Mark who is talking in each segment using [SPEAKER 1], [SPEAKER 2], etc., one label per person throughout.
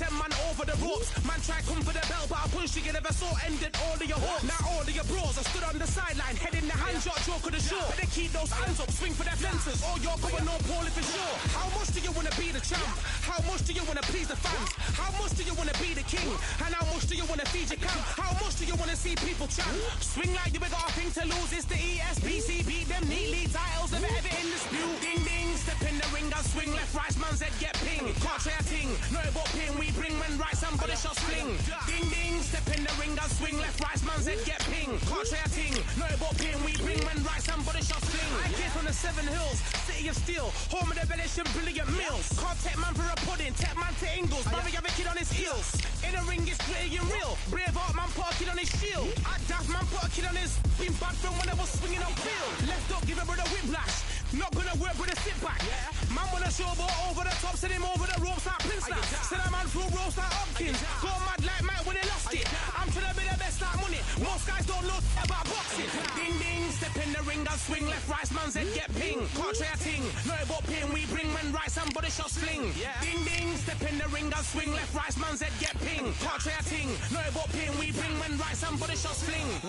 [SPEAKER 1] send man over the ropes. Man try come for the bell, but I punch you never saw ended all of your hopes. Now all of your bros are stood on the sideline, head in the hand shot, joke of the show. But they keep those hands up, swing for their fences. Oh, you're going on poorly for sure. How much do you wanna be the champ? How much do you wanna please the fans? How much do you wanna be the king? And how much do you wanna feed your camp? How much do you wanna see people chant? Swing like you ain't got a thing to lose. It's the ESPC, beat them neatly. Titles never ever in dispute. Ding ding, step in the ring and swing left, right, man's head get ping. Can't try a ting, no but ping. We bring when right, somebody shot fling. Ding ding, step in the ring and swing left, right, man's head get ping. Can't try a ting, no but ping. We bring when right, somebody shot fling. I came from the 7 Hills, city of steel, home of the village and brilliant meals. Can't take man for a pudding, take man to Ingles. Brother, you have a kid on his heels. In the ring, it's gritty and real. Brave heart man put a kid on his shield. I daft man put a kid on his. Been bad from when I was swinging on field. Left up, give a brother whiplash. Not gonna work with a sit back. Man wanna show but over the top, send him over the ropes like Prince Lash. Send a man through ropes like Hopkins. Go mad like Mike when he lost it. I'm trying to be the best like money. Most guys don't know about boxing. Ding ding, step in the ring and swing left, right, man's head get ping. Can't try a ting, no but ping. We bring when right, somebody shot sling. Ding ding, step in the ring and swing left, right, man's head get ping. Can't try a ting, no but ping. We bring when right, somebody shot sling.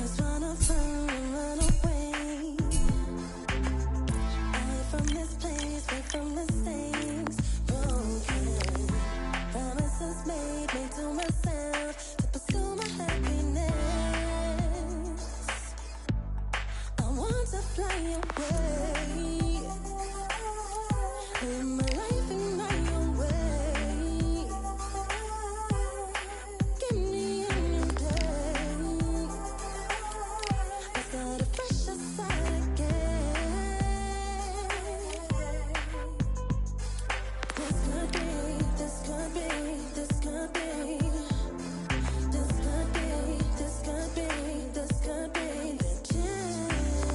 [SPEAKER 2] Just wanna run away. Away from this place, away from the things broken. Promises made to myself to pursue my happiness. I want to fly away. Live my life in my own way. Give me a new day. I start a fresh start again. This could be, this could be, this could be. This could be, this could be, this could be the chance.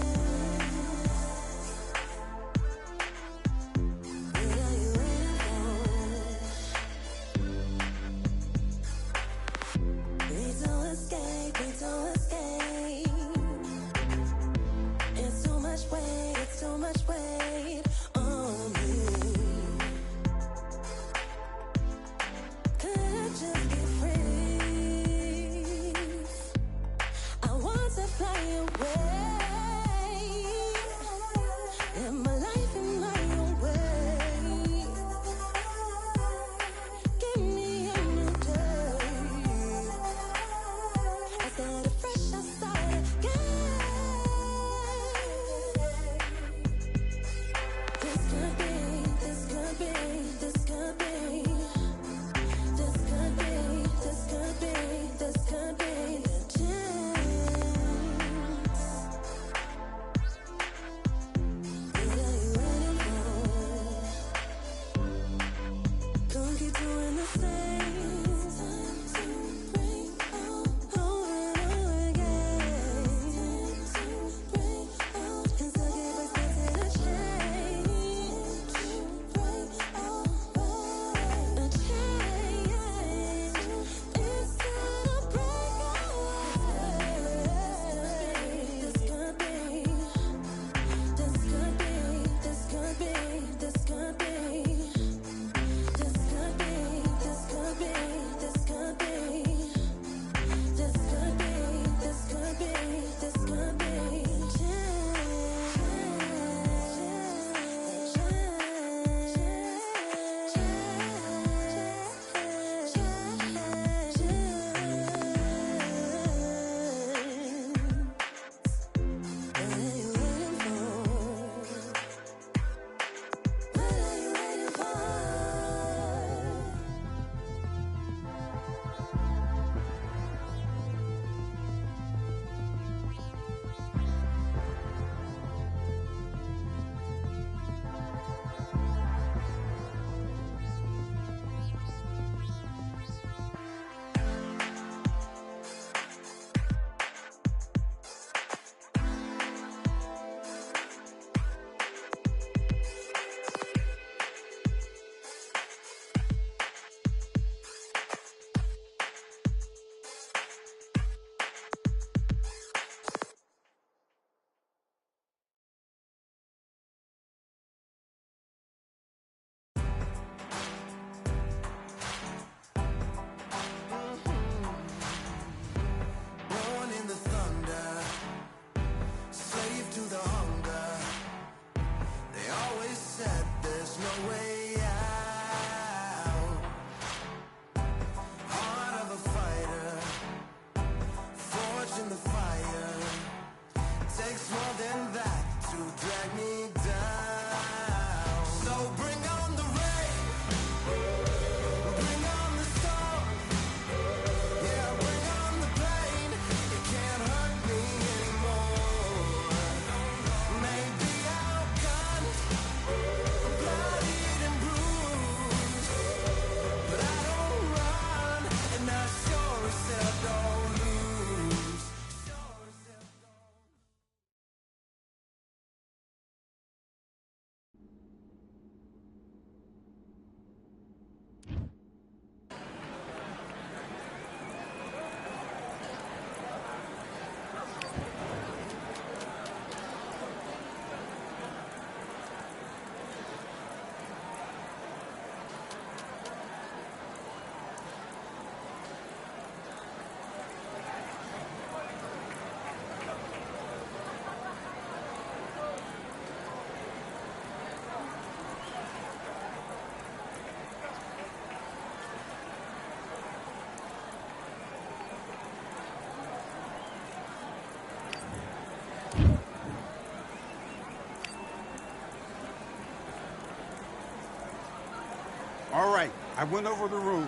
[SPEAKER 3] I went over the rules.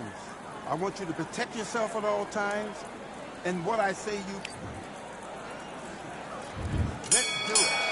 [SPEAKER 3] I want you to protect yourself at all times, and what I say you... Let's do it.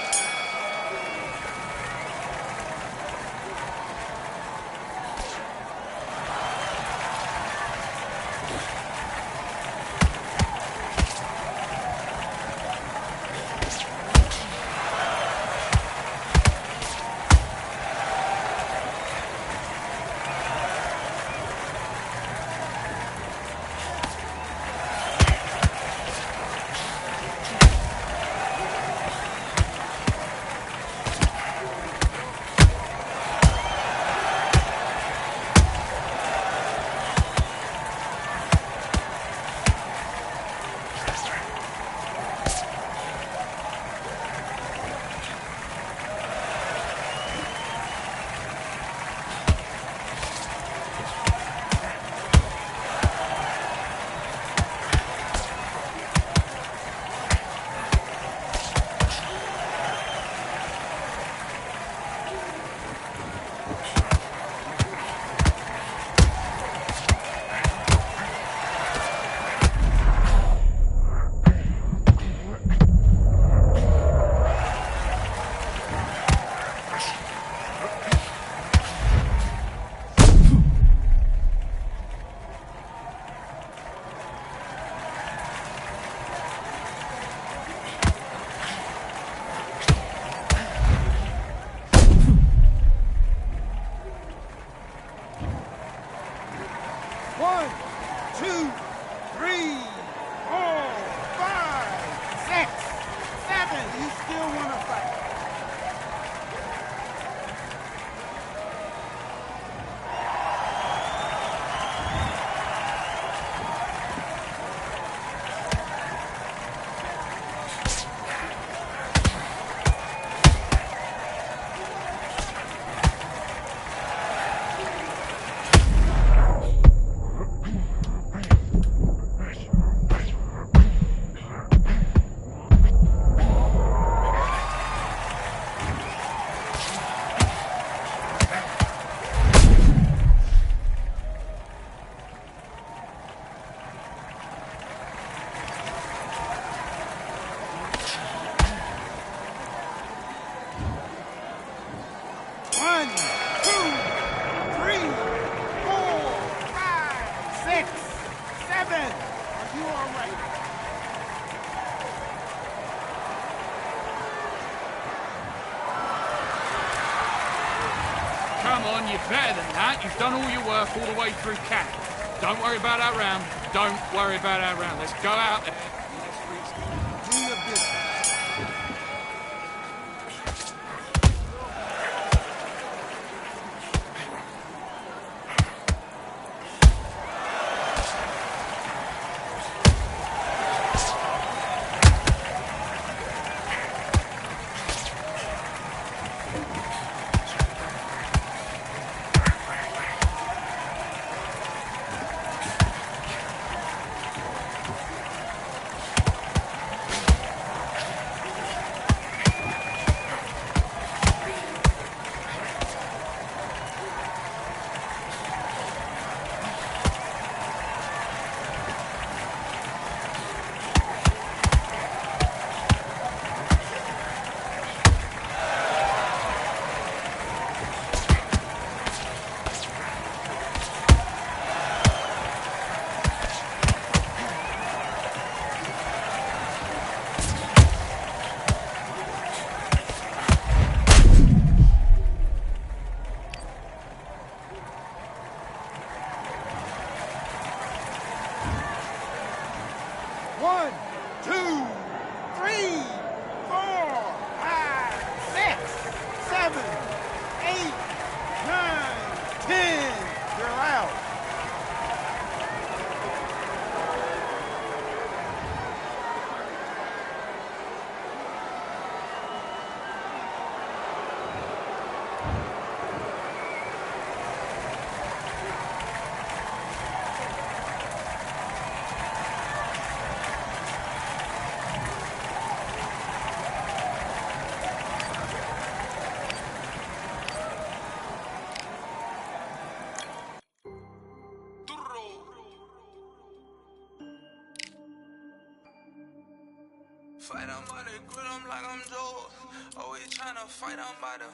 [SPEAKER 4] You're better than that. You've done all your work all the way through camp. Don't worry about our round. Don't worry about our round. Let's go out there.
[SPEAKER 3] Do your business.
[SPEAKER 5] Fight on by the grill, I'm like I'm Joe. Always tryna fight on by the.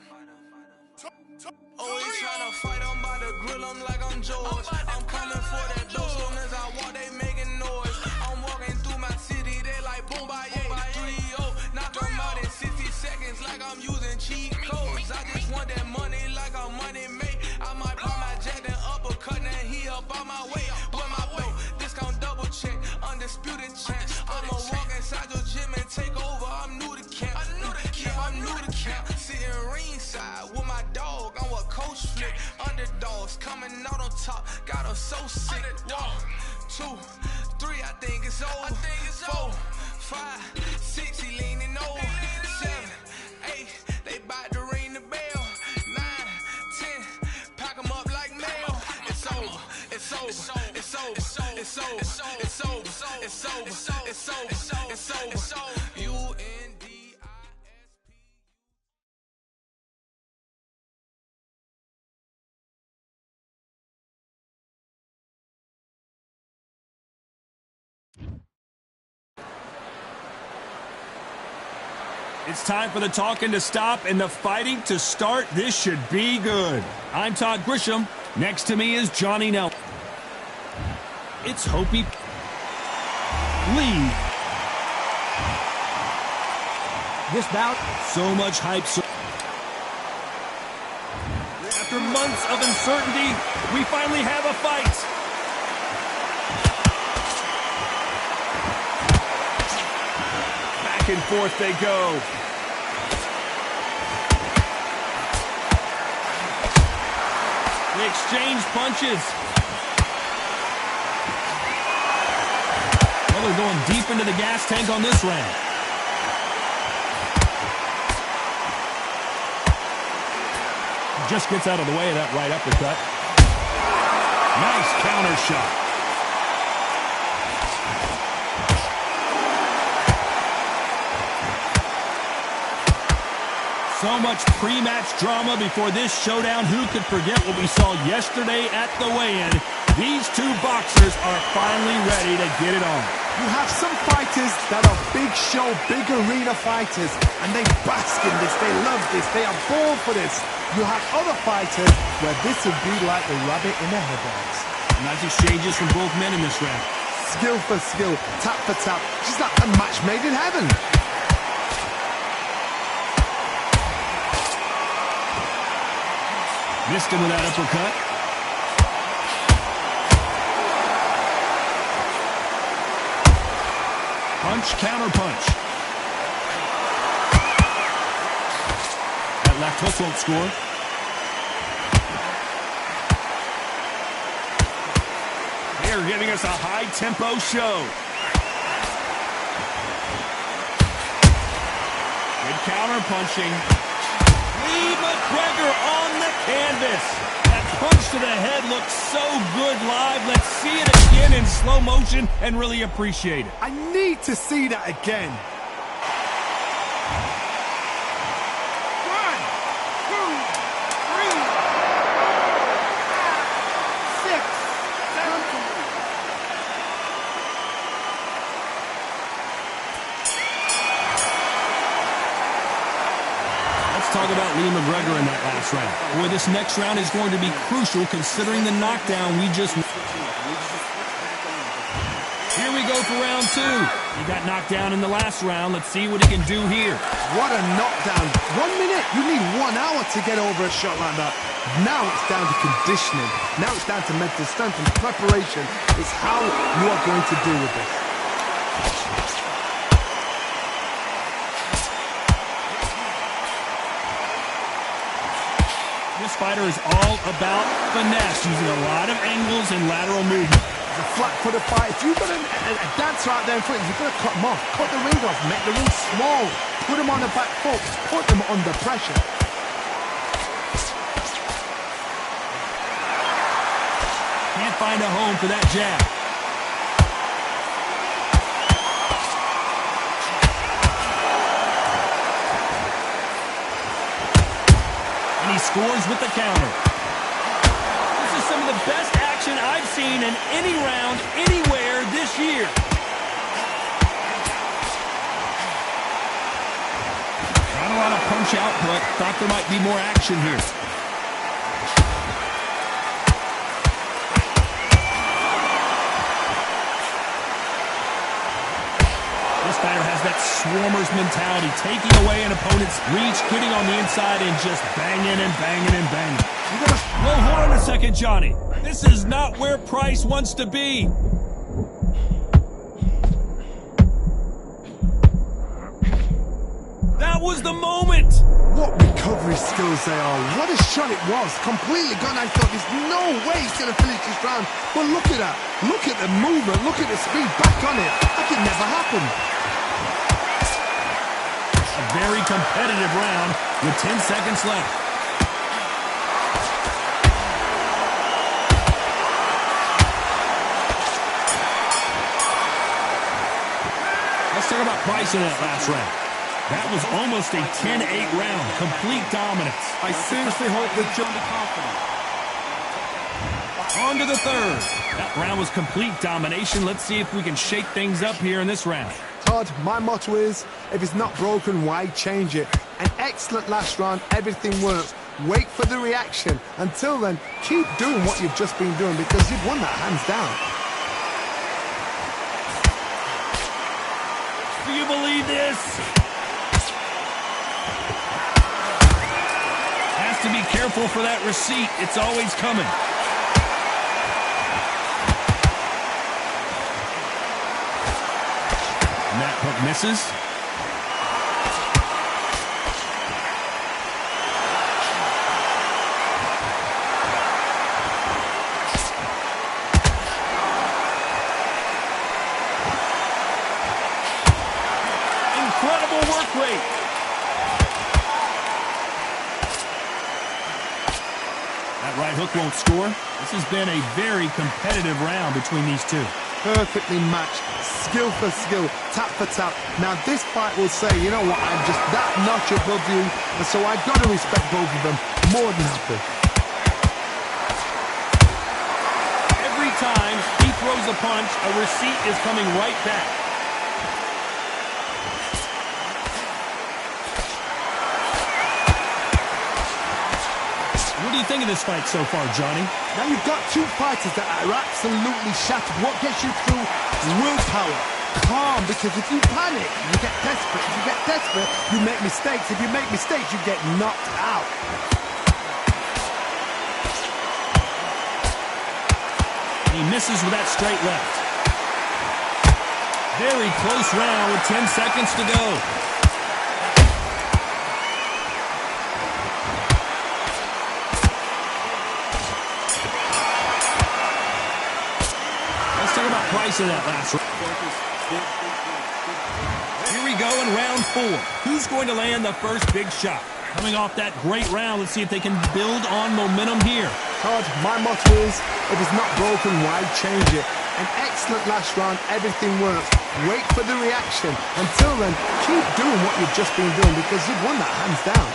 [SPEAKER 5] Always tryna fight on by the grill, I'm like I'm George. I'm coming for that dough, soon as I walk, they making noise. I'm walking through my city, they like boom, by 3-0. Knock them out in 60 seconds, like I'm using cheat codes. I just want that money, like I'm money made. I might pop my jack, then uppercut, then he up on my way. With my belt, discount double check, undisputed champ. I'ma walk inside your gym and take over. I'm new to camp. Yeah, I'm new to camp. Sitting ringside with my dog. I'm what coach flick. Underdogs coming out on top. Got them so sick. 1, 2, 3, I think it's over. 4, 5, 6, he leaning over. 7, 8, they bout to ring the bell. 9, 10, pack them up like mail. It's over. It's over. It's over. It's over. It's over. It's over. It's over. It's over. It's over.
[SPEAKER 6] It's time for the talking to stop and the fighting to start. This should be good. I'm Todd Grisham. Next to me is Johnny Nelson. It's Hopi Lee. This bout, so much hype. After months of uncertainty, we finally have a fight. Back and forth they go. They exchange punches. Well, they're going deep into the gas tank on this round. Just gets out of the way of that right uppercut. Nice counter shot. So much pre-match drama before this showdown. Who could forget what we saw yesterday at the weigh-in? These two boxers are finally ready to get it on.
[SPEAKER 7] You have some fighters that are big show, big arena fighters, and they bask in this, they love this, they are born for this. You have other fighters where this would be like the rabbit in the headlights.
[SPEAKER 6] Nice exchanges from both men in this round.
[SPEAKER 7] Skill for skill, tap for tap, just like a match made in heaven.
[SPEAKER 6] Missed him with that uppercut. Punch, counter punch. That left hook won't score. They're giving us a high-tempo show. Good counter punching. Lee McGregor on the canvas. That punch to the head looks so good live. Let's see it again in slow motion and really appreciate it.
[SPEAKER 7] I need to see that again.
[SPEAKER 6] 1, 2, 3. Talk about Lee McGregor in that last round. Boy, this next round is going to be crucial considering the knockdown we just... Here we go for round 2. He got knocked down in the last round. Let's see what he can do here.
[SPEAKER 7] What a knockdown. 1 minute, you need 1 hour to get over a shot like that. Now it's down to conditioning. Now it's down to mental strength and preparation. It's how you are going to deal with this.
[SPEAKER 6] This fighter is all about finesse, using a lot of angles and lateral movement.
[SPEAKER 7] It's a flat-footed fight. If you've got a dancer out there in front, you've got to cut them off. Cut the ring off. Make the ring small. Put them on the back foot. Put them under pressure.
[SPEAKER 6] Can't find a home for that jab. He scores with the counter. This is some of the best action I've seen in any round, anywhere this year. much output. Thought there might be more action here. This fighter has that swarmer's mentality, taking away an opponent's reach, getting on the inside and just banging and banging and banging. Well, hold on a second, Johnny. This is not where Price wants to be. That was the moment.
[SPEAKER 7] What recovery skills they are. What a shot it was. Completely gone. I thought there's no way he's going to finish this round. But look at that. Look at the movement. Look at the speed. Back on it. That could never happen.
[SPEAKER 6] A very competitive round with 10 seconds left. Let's talk about Price in that last round. That was almost a 10-8 round. Complete dominance.
[SPEAKER 7] I seriously hope that
[SPEAKER 6] On to the third. That round was complete domination. Let's see if we can shake things up here in this round.
[SPEAKER 7] Todd, my motto is, if it's not broken, why change it? An excellent last round. Everything works. Wait for the reaction. Until then, keep doing what you've just been doing because you've won that hands down.
[SPEAKER 6] Do you believe this? Has to be careful for that receipt. It's always coming. And that hook misses. Incredible work rate. That right hook won't score. This has been a very competitive round between these two.
[SPEAKER 7] Perfectly matched, skill for skill, tap for tap. Now this fight will say, you know what, I'm just that notch above you, and so I've got to respect both of them. More than happy.
[SPEAKER 6] Every time he throws a punch, a receipt is coming right back. What do you think of this fight so far, Johnny?
[SPEAKER 7] Now you've got two fighters that are absolutely shattered. What gets you through? Willpower. Calm, because if you panic, you get desperate. If you get desperate, you make mistakes. If you make mistakes, you get knocked out.
[SPEAKER 6] And he misses with that straight left. Very close round with 10 seconds to go. Price in that last round. Here we go in round 4. Who's going to land the first big shot? Coming off that great round, let's see if they can build on momentum here.
[SPEAKER 7] Todd, my motto is, if it's not broken, why change it? An excellent last round, everything works. Wait for the reaction. Until then, keep doing what you've just been doing because you've won that hands down.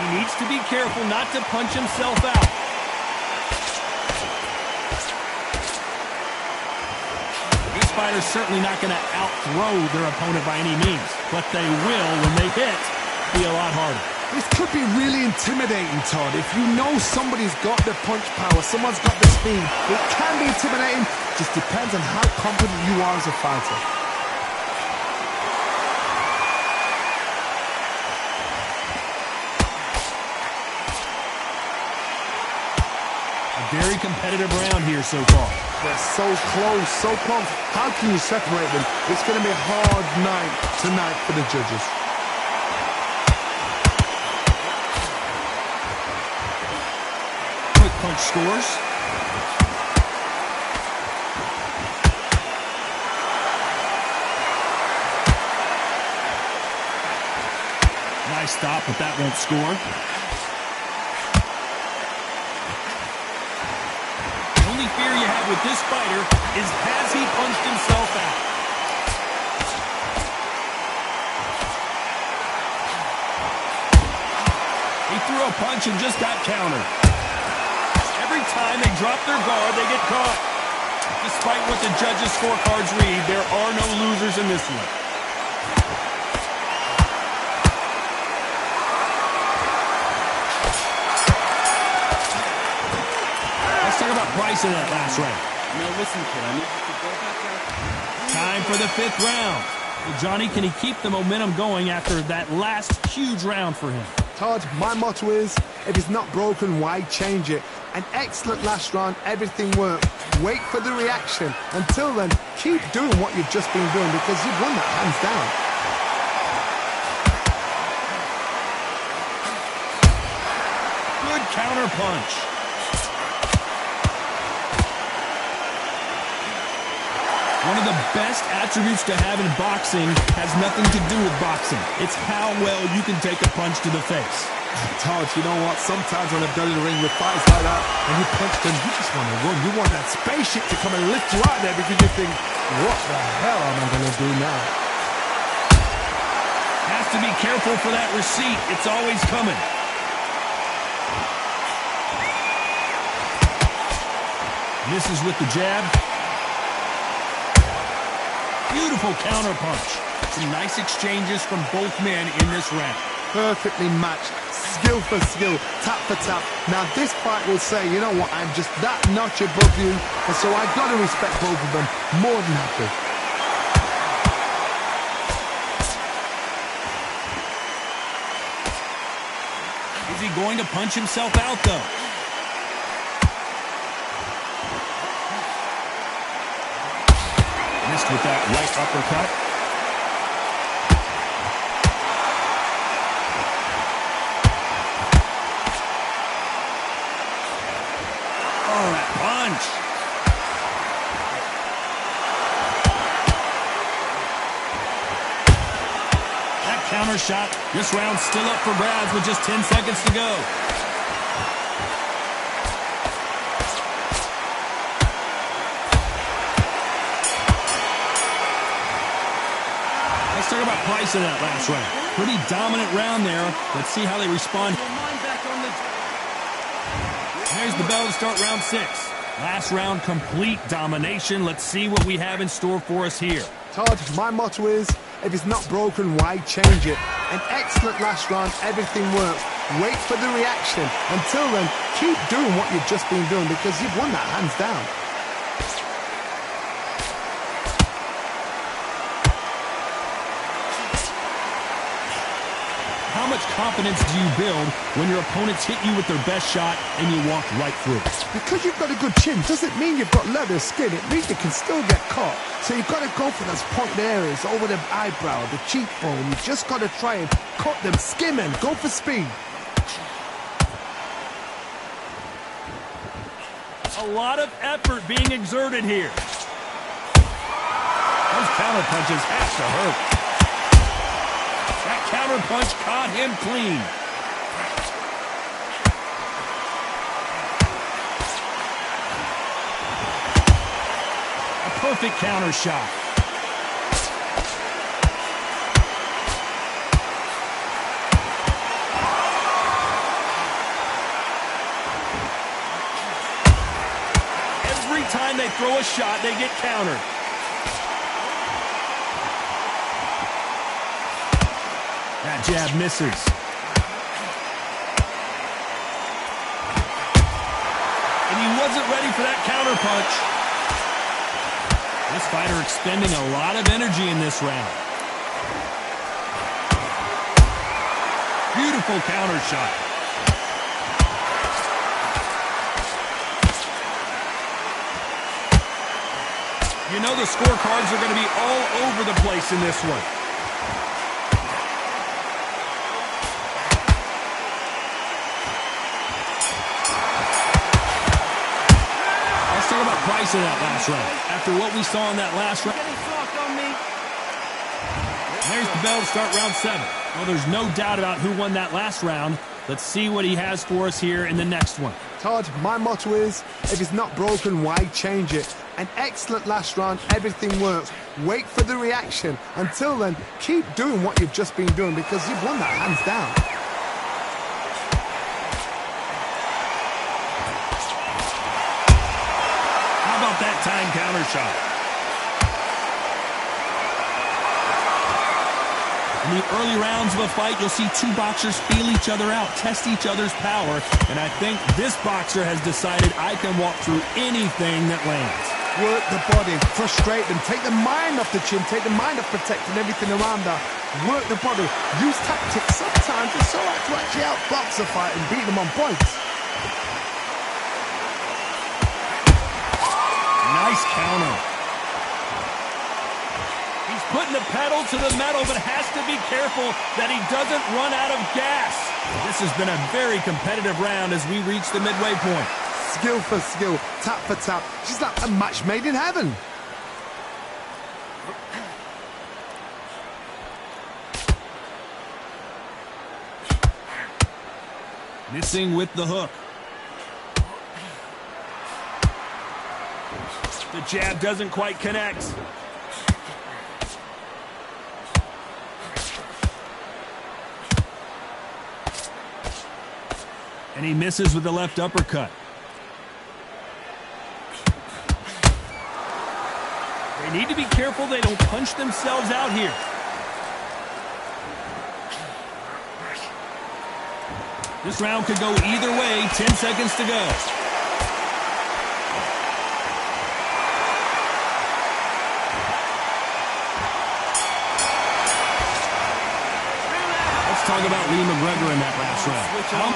[SPEAKER 6] He needs to be careful not to punch himself out. This fighter's certainly not going to out-throw their opponent by any means, but they will, when they hit, be a lot harder.
[SPEAKER 7] This could be really intimidating, Todd. If you know somebody's got the punch power, someone's got the speed, it can be intimidating. Just depends on how confident you are as a fighter.
[SPEAKER 6] Very competitive round here so far.
[SPEAKER 7] They're so close, so close. How can you separate them? It's going to be a hard night tonight for the judges.
[SPEAKER 6] Quick punch scores. Nice stop, but that won't score. Fear you have with this fighter is, has he punched himself out? He threw a punch and just got countered. Every time they drop their guard, they get caught. Despite what the judges' scorecards read, there are no losers in this one. Let's talk about Price in that last round.
[SPEAKER 8] No, listen, kid, I need you to go back out.
[SPEAKER 6] Time for the 5th round. Well, Johnny, can he keep the momentum going after that last huge round for him?
[SPEAKER 7] Todd, my motto is, if it's not broken, why change it? An excellent last round, everything worked. Wait for the reaction. Until then, keep doing what you've just been doing because you've won that hands down.
[SPEAKER 6] Good counter punch. One of the best attributes to have in boxing has nothing to do with boxing. It's how well you can take a punch to the face.
[SPEAKER 7] Todd, you know what? Sometimes when I've done in the ring with fights like that, and you punch them, you just want to run. You want that spaceship to come and lift you out there because you think, what the hell am I going to do now?
[SPEAKER 6] Has to be careful for that receipt. It's always coming. Misses with the jab. Beautiful counter punch. Some nice exchanges from both men in this round.
[SPEAKER 7] Perfectly matched. Skill for skill. Tap for tap. Now this fight will say, you know what, I'm just that notch above you. And so I've got to respect both of them. More than happy.
[SPEAKER 6] Is he going to punch himself out, though? Missed with that right uppercut. Oh, that punch. That counter shot. This round's still up for grabs with just 10 seconds to go. Let's talk about Price in that last round. Pretty dominant round there. Let's see how they respond. There's the bell to start round 6. Last round, complete domination. Let's see what we have in store for us here.
[SPEAKER 7] Todd, my motto is, if it's not broken, why change it? An excellent last round, everything works. Wait for the reaction. Until then, keep doing what you've just been doing because you've won that hands down.
[SPEAKER 6] How much confidence do you build when your opponents hit you with their best shot and you walk right through it?
[SPEAKER 7] Because you've got a good chin doesn't mean you've got leather skin. It means you can still get caught. So you've got to go for those pointed areas over the eyebrow, the cheekbone. You just got to try and cut them, skim and go for speed.
[SPEAKER 6] A lot of effort being exerted here. Those counter punches have to hurt. That counter punch caught him clean. A perfect counter shot. Every time they throw a shot, they get countered. That jab misses. And he wasn't ready for that counter punch. This fighter expending a lot of energy in this round. Beautiful counter shot. You know the scorecards are going to be all over the place in this one. About Price in that last round. After what we saw in that last round. There's the bell to start round 7. Well, there's no doubt about who won that last round. Let's see what he has for us here in the next one.
[SPEAKER 7] Todd, my motto is, if it's not broken, why change it? An excellent last round, everything works. Wait for the reaction. Until then, keep doing what you've just been doing because you've won that hands down.
[SPEAKER 6] big-time counter shot. In the early rounds of a fight, you'll see two boxers feel each other out, test each other's power, and I think this boxer has decided I can walk through anything that lands.
[SPEAKER 7] Work the body, frustrate them, take the mind off the chin, take the mind off protecting everything around her. Work the body, use tactics. Sometimes it's all right to actually outbox a fight and beat them on points.
[SPEAKER 6] Nice counter. He's putting the pedal to the metal, but has to be careful that he doesn't run out of gas. This has been a very competitive round as we reach the midway point.
[SPEAKER 7] Skill for skill, tap for tap. She's like a match made in heaven.
[SPEAKER 6] Missing with the hook. The jab doesn't quite connect. And he misses with the left uppercut. They need to be careful they don't punch themselves out here. This round could go either way. 10 seconds to go. Let's talk about Lee McGregor in that last round.
[SPEAKER 8] Switch on.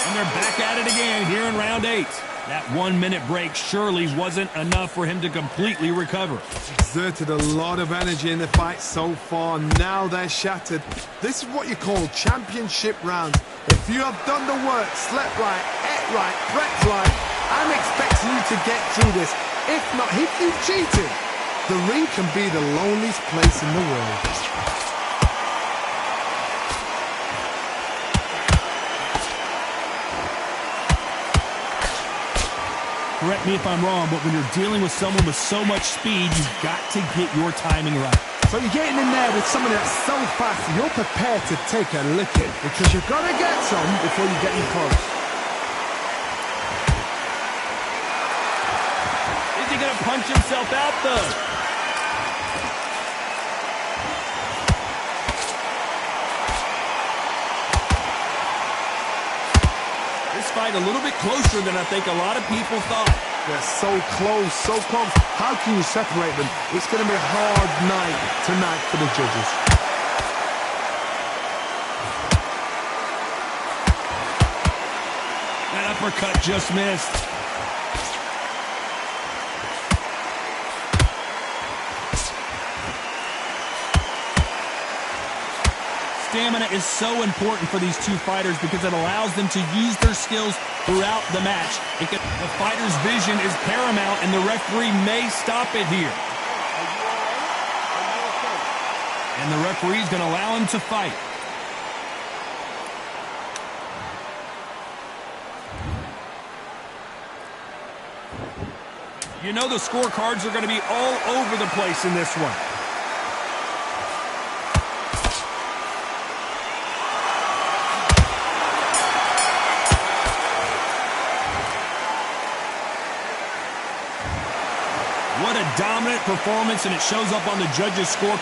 [SPEAKER 6] And they're back at it again here in round 8. That 1-minute break surely wasn't enough for him to completely recover.
[SPEAKER 7] Exerted a lot of energy in the fight so far. Now they're shattered. This is what you call championship rounds. If you have done the work, slept right, ate right, prepped right, I'm expecting you to get through this. If not, if you've cheated, the ring can be the loneliest place in the world.
[SPEAKER 6] Correct me if I'm wrong, but when you're dealing with someone with so much speed, you've got to get your timing right.
[SPEAKER 7] So you're getting in there with someone that's so fast, you're prepared to take a licking because you've got to get some before you get in close.
[SPEAKER 6] Is he going to punch himself out, though? Fight a little bit closer than I think a lot of people thought.
[SPEAKER 7] They're so close, so close. How can you separate them? It's going to be a hard night tonight for the judges.
[SPEAKER 6] That uppercut just missed. Stamina is so important for these two fighters because it allows them to use their skills throughout the match. The fighter's vision is paramount, and the referee may stop it here. And the referee is going to allow him to fight. You know the scorecards are going to be all over the place in this one. What a dominant performance, and it shows up on the judges' score.